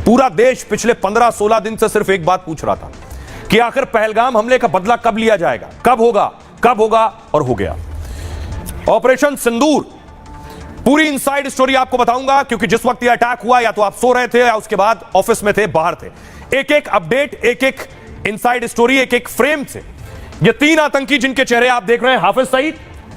पूरा देश पिछले 15-16 दिन से सिर्फ एक बात पूछ रहा था कि आखिर पहलगाम हमले का बदला कब लिया जाएगा, कब होगा और हो गया। ऑपरेशन सिंदूर, पूरी इनसाइड स्टोरी आपको बताऊंगा, क्योंकि जिस वक्त यह अटैक हुआ या तो आप सो रहे थे या उसके बाद ऑफिस में थे, बाहर थे। एक एक अपडेट, एक एक इनसाइड स्टोरी, एक एक फ्रेम से ये 3 आतंकी जिनके चेहरे आप देख रहे हैं, हाफिज सईद,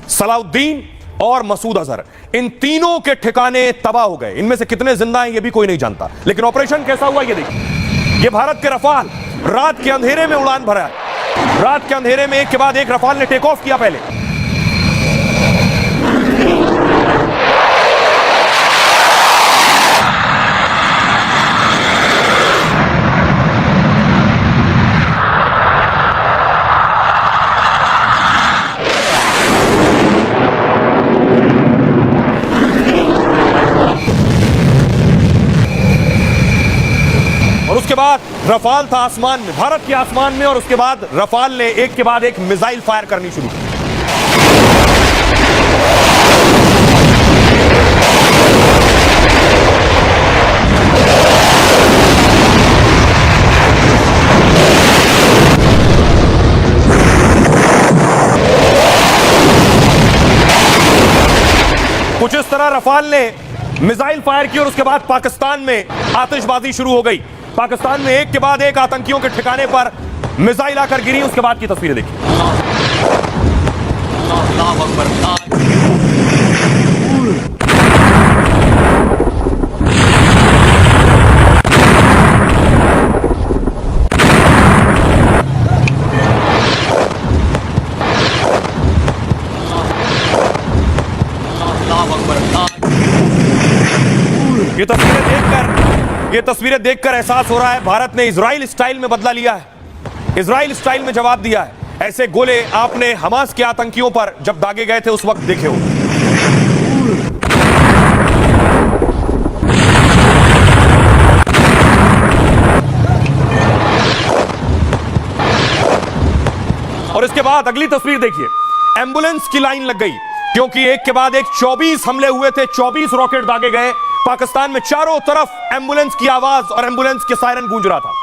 सलाउद्दीन और मसूद अजहर, इन तीनों के ठिकाने तबाह हो गए। इनमें से कितने जिंदा हैं ये भी कोई नहीं जानता, लेकिन ऑपरेशन कैसा हुआ ये देखिए। ये भारत के रफाल रात के अंधेरे में उड़ान भरा है। रात के अंधेरे में एक के बाद एक रफाल ने टेक ऑफ किया। पहले और उसके बाद रफाल था आसमान में, भारत के आसमान में, और उसके बाद रफाल ने एक के बाद एक मिसाइल फायर करनी शुरू की। कुछ इस तरह रफाल ने मिसाइल फायर की और उसके बाद पाकिस्तान में आतिशबाजी शुरू हो गई। पाकिस्तान में एक के बाद एक आतंकियों के ठिकाने पर मिसाइल आकर गिरी। उसके बाद की तस्वीरें देखिए। ये तस्वीरें देखकर एहसास हो रहा है भारत ने इजराइल स्टाइल में बदला लिया है, इजराइल स्टाइल में जवाब दिया है। ऐसे गोले आपने हमास के आतंकियों पर जब दागे गए थे उस वक्त देखे हो। और इसके बाद अगली तस्वीर देखिए, एम्बुलेंस की लाइन लग गई, क्योंकि एक के बाद एक 24 हमले हुए थे, 24 रॉकेट दागे गए। पाकिस्तान में चारों तरफ एम्बुलेंस की आवाज और एम्बुलेंस के सायरन गूंज रहा था।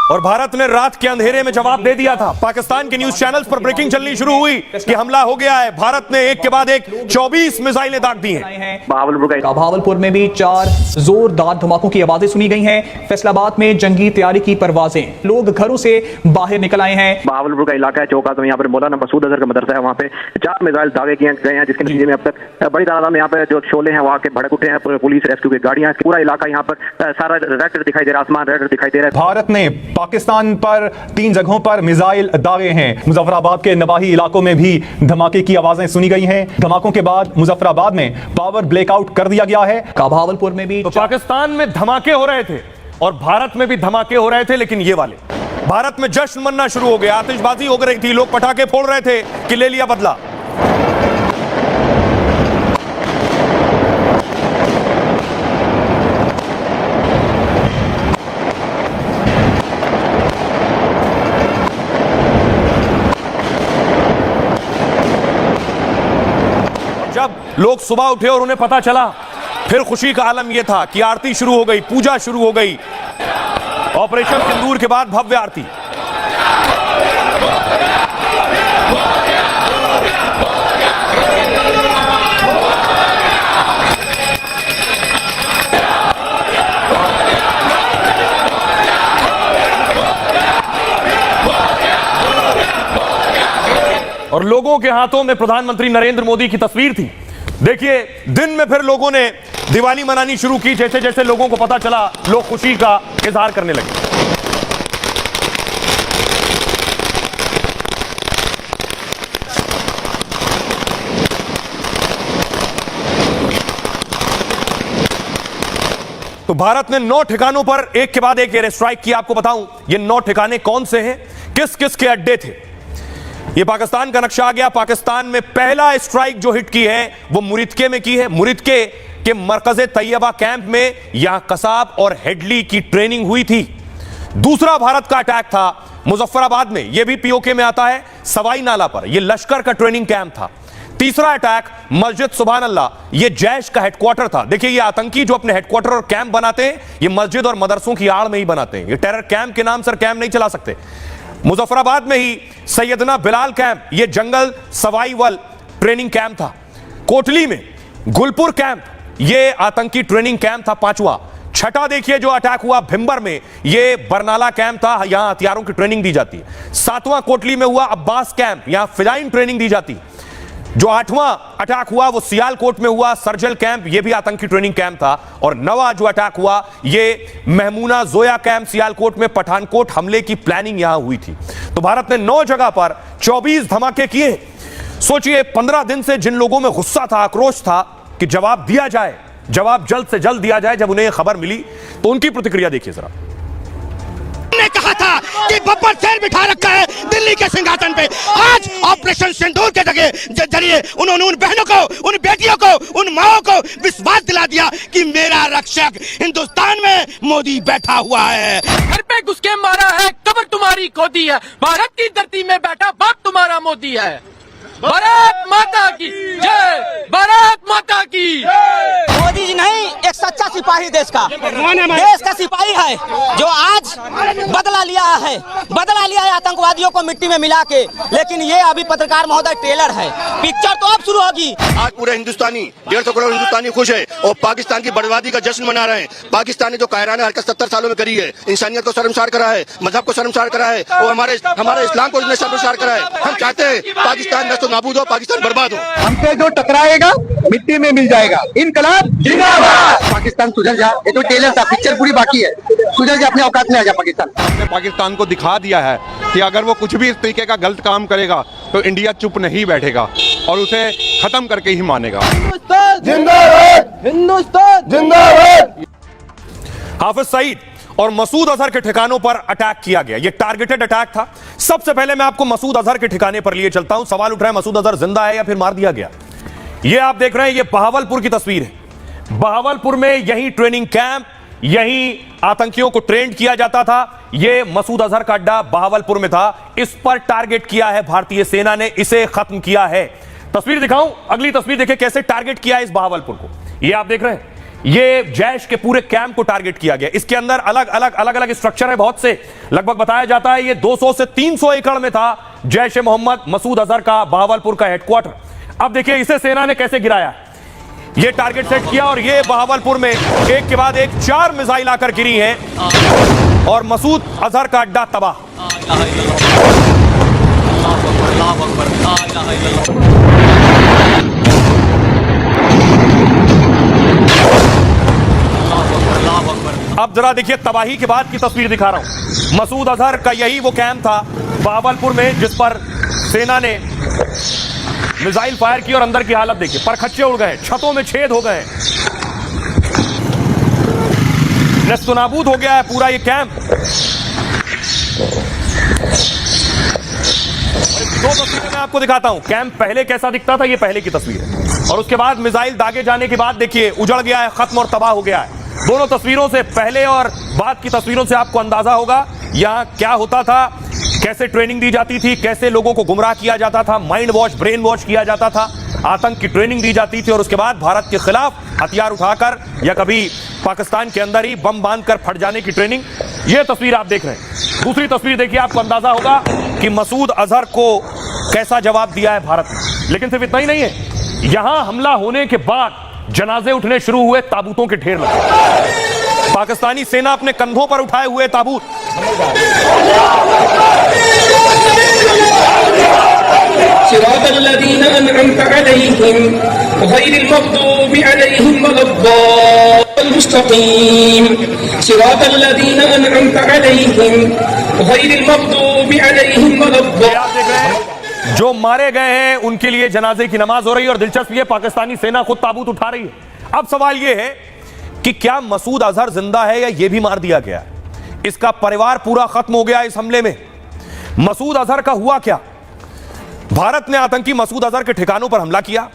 और भारत ने रात के अंधेरे में जवाब दे दिया था। पाकिस्तान के न्यूज चैनल्स पर ब्रेकिंग चलनी शुरू हुई कि हमला हो गया है। भारत ने एक के बाद एक 24 मिसाइलें दाग दी हैं। भावलपुर में भी 4 जोरदार धमाकों की आवाजें सुनी गई हैं। फैसलाबाद में जंगी तैयारी की परवाजें, लोग घरों से बाहर निकल आए हैं। भावलपुर का इलाका है चौका, तो यहाँ पर मौलाना मसूद अजहर का मदरसा है, वहाँ पे 4 मिसाइल दागे किए गए हैं, जिसके नतीजे में अब तक बड़ी तादाद में यहाँ पे जो शोले हैं वहाँ के भड़क उठे हैं। पुलिस रेस्क्यू की गाड़ियां, पूरा इलाका यहाँ पर सारा रेड दिखाई दे रहा है, आसमान रेड दिखाई दे रहा है। भारत ने पाकिस्तान पर 3 जगहों पर मिसाइल दागे हैं। मुजफ्फराबाद के नवाही इलाकों में भी धमाके की आवाजें सुनी गई हैं। धमाकों के बाद मुजफ्फराबाद में पावर ब्लैकआउट कर दिया गया है। भावलपुर में भी तो पाकिस्तान में धमाके हो रहे थे और भारत में भी धमाके हो रहे थे, लेकिन ये वाले भारत में जश्न मनना शुरू हो गया, आतिशबाजी हो रही थी, लोग पटाखे फोड़ रहे थे कि ले लिया बदला। जब लोग सुबह उठे और उन्हें पता चला, फिर खुशी का आलम यह था कि आरती शुरू हो गई, पूजा शुरू हो गई। ऑपरेशन सिंदूर के बाद भव्य आरती। और लोगों के हाथों में प्रधानमंत्री नरेंद्र मोदी की तस्वीर थी। देखिए, दिन में फिर लोगों ने दिवाली मनानी शुरू की। जैसे जैसे लोगों को पता चला, लोग खुशी का इजहार करने लगे। तो भारत ने 9 ठिकानों पर एक के बाद एक एयर स्ट्राइक किया। आपको बताऊं ये 9 ठिकाने कौन से हैं, किस किस के अड्डे थे। ये पाकिस्तान का नक्शा आ गया। पाकिस्तान में पहला स्ट्राइक जो हिट की है वो मुरिदके में की है। मुरिदके कि मरकज़े तैयबा कैंप में यहां कसाब और हेडली की ट्रेनिंग हुई थी। दूसरा भारत का अटैक था मुजफ्फराबाद में, यह भी पीओके में आता है, सवाई नाला पर, यह लश्कर का ट्रेनिंग कैंप था। तीसरा अटैक मस्जिद सुभान अल्लाह, यह जैश का हेडक्वार्टर था। देखिए ये आतंकी जो अपने हेडक्वार्टर और कैंप बनाते हैं, ये मस्जिद और मदरसों की आड़ में ही बनाते हैं। ये टेरर कैंप के नाम सर कैंप नहीं चला सकते। मुजफ्फराबाद में ही सैयदना बिलाल कैंप, यह जंगल सवाईवल ट्रेनिंग कैंप था। कोटली में गुलपुर कैंप, यह आतंकी ट्रेनिंग कैंप था पांचवा। छठा देखिए जो अटैक हुआ भिंबर में, यह बरनाला कैंप था, यहां हथियारों की ट्रेनिंग दी जाती है। सातवां कोटली में हुआ अब्बास कैंप, यहां फिजाइन ट्रेनिंग दी जाती। जो आठवां अटैक हुआ वो सियालकोट में हुआ, सर्जल कैंप, यह भी आतंकी ट्रेनिंग कैंप था। और नवा जो अटैक हुआ यह महमूना जोया कैंप सियालकोट में, पठानकोट हमले की प्लानिंग यहां हुई थी। तो भारत ने 9 जगह पर 24 धमाके किए। सोचिए 15 दिन से जिन लोगों में गुस्सा था, आक्रोश था कि जवाब दिया जाए, जवाब जल्द से जल्द दिया जाए, जब उन्हें यह खबर मिली तो उनकी प्रतिक्रिया देखिए जरा। ने कहा था कि बब्बर शेर बिठा रखा है दिल्ली के सिंहासन पे, आज ऑपरेशन सिंदूर के जरिए उन्होंने उन बहनों को, उन बेटियों को, उन माओं को विश्वास दिला दिया कि मेरा रक्षक हिंदुस्तान में मोदी बैठा हुआ है। घर पे घुस के मारा है, कब्र तुम्हारी खोदी है, भारत की धरती में बैठा बाप तुम्हारा मोदी है। भारत माता की जय, भारत माता की। मोदी जी नहीं, एक सच्चा सिपाही देश का सिपाही है जो आज बदला लिया है आतंकवादियों को मिट्टी में मिला के। लेकिन ये अभी पत्रकार महोदय ट्रेलर है, पिक्चर तो अब शुरू होगी। आज पूरे हिंदुस्तानी 150 करोड़ हिंदुस्तानी खुश है और पाकिस्तान की बर्बादी का जश्न मना रहे हैं। पाकिस्तान ने जो कायराना हरकत 70 सालों में करी है, इंसानियत को शर्मसार करा है, मजहब को शर्मसार करा है और हमारे इस्लाम को शर्मसार करा है। हम चाहते हैं पाकिस्तान नष्ट नाबूद हो, पाकिस्तान बर्बाद हो। हमसे जो टकराएगा मिट्टी में मिल जाएगा। इनकलाब जिंदाबाद। पाकिस्तान सुधर जा, ये तो टेलर था, पिक्चर पूरी बाकी है। सुधर जा, अपने औकात में आ जा पाकिस्तान। हमने पाकिस्तान को दिखा दिया है कि अगर वो कुछ भी इस तरीके का गलत काम करेगा तो इंडिया चुप नहीं बैठेगा और उसे खत्म करके ही मानेगा। जिंदाबाद, हिंदुस्तान जिंदाबाद। हाफिज सईद और मसूद अजहर के ठिकानों पर अटैक किया गया, यह टारगेटेड अटैक था। सबसे पहले मैं आपको मसूद अजहर के ठिकाने पर लिए चलता हूं। सवाल उठ रहा है मसूद अजहर जिंदा है या फिर मार दिया गया। यह आप देख रहे हैं, यह बहावलपुर की तस्वीर है। बहावलपुर में यही ट्रेनिंग कैंप, यही आतंकियों को ट्रेंड किया जाता था। यह मसूद अजहर का अड्डा बहावलपुर में था। इस पर टारगेट किया है भारतीय सेना ने, इसे खत्म किया है। तस्वीर दिखाऊं, अगली तस्वीर देखिए कैसे टारगेट किया है इस बहावलपुर को। यह आप देख रहे हैं, ये जैश के पूरे कैंप को टारगेट किया गया। इसके अंदर अलग अलग स्ट्रक्चर है बहुत से, लगभग बताया जाता है ये 200 से 300 एकड़ में था जैश ए मोहम्मद मसूद अजहर का बहावलपुर का हेडक्वार्टर। अब देखिए इसे सेना ने कैसे गिराया, ये टारगेट सेट किया और ये बहावलपुर में एक के बाद एक 4 मिसाइल आकर गिरी हैं और मसूद अजहर का अड्डा तबाह। अब जरा देखिए तबाही के बाद की तस्वीर दिखा रहा हूं। मसूद अजहर का यही वो कैंप था बहावलपुर में जिस पर सेना ने मिसाइल फायर की और अंदर की हालत देखिए, परखच्चे उड़ गए, छतों में छेद हो गए, नस्तनाबूद हो गया है पूरा ये कैंप। दो तस्वीरें मैं आपको दिखाता हूं, कैंप पहले कैसा दिखता था, ये पहले की तस्वीर है और उसके बाद मिसाइल दागे जाने के बाद देखिए उजड़ गया है, खत्म और तबाह हो गया है। दोनों तस्वीरों से, पहले और बाद की तस्वीरों से आपको अंदाजा होगा यहां क्या होता था, कैसे ट्रेनिंग दी जाती थी, कैसे लोगों को गुमराह किया जाता था, माइंड वॉश, ब्रेन वॉश किया जाता था, आतंक की ट्रेनिंग दी जाती थी और उसके बाद भारत के खिलाफ हथियार उठाकर या कभी पाकिस्तान के अंदर ही बम बांधकर फट जाने की ट्रेनिंग। यह तस्वीर आप देख रहे हैं। दूसरी तस्वीर देखिए, आपको अंदाजा होगा कि मसूद अजहर को कैसा जवाब दिया है भारत ने। लेकिन सिर्फ इतना ही नहीं है, यहां हमला होने के बाद जनाजे उठने शुरू हुए, ताबूतों के ढेर लगे, पाकिस्तानी सेना अपने कंधों पर उठाए हुए ताबूत। जो मारे गए हैं उनके लिए जनाजे की नमाज हो रही है और दिलचस्प ये पाकिस्तानी सेना खुद ताबूत उठा रही है। अब सवाल यह है कि क्या मसूद अजहर जिंदा है या यह भी मार दिया गया, इसका परिवार पूरा खत्म हो गया इस हमले में। मसूद अजहर का हुआ क्या? भारत ने आतंकी मसूद अजहर के ठिकानों पर हमला किया,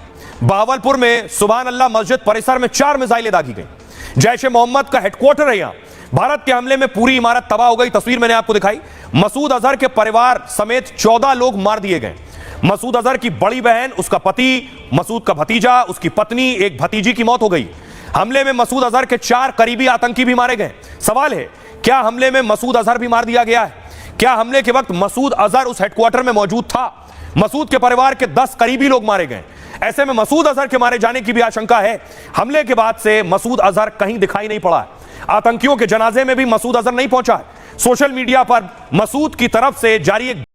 बहावलपुर में सुभान अल्लाह मस्जिद परिसर में 4 मिसाइलें दागी गई। जैश ए मोहम्मद का हेडक्वार्टर है यहां। भारत के हमले में पूरी इमारत तबाह हो गई। तस्वीर मैंने आपको दिखाई। मसूद अजहर के परिवार समेत 14 लोग मार दिए गए। मसूद अजहर की बड़ी बहन, उसका पति, मसूद का भतीजा, उसकी पत्नी, एक भतीजी की मौत हो गई। हमले में मसूद अजहर के 4 करीबी आतंकी भी मारे गए। सवाल है, क्या हमले में मसूद अजहर भी मार दिया गया है? क्या हमले के वक्त मसूद अजहर उस हेडक्वार्टर में मौजूद था? मसूद के परिवार के 10 करीबी लोग मारे गए। ऐसे में मसूद अजहर के मारे जाने की भी आशंका है। हमले के बाद से मसूद अजहर कहीं दिखाई नहीं पड़ा है। आतंकियों के जनाजे में भी मसूद अजहर नहीं पहुंचा है। सोशल मीडिया पर मसूद की तरफ से जारी एक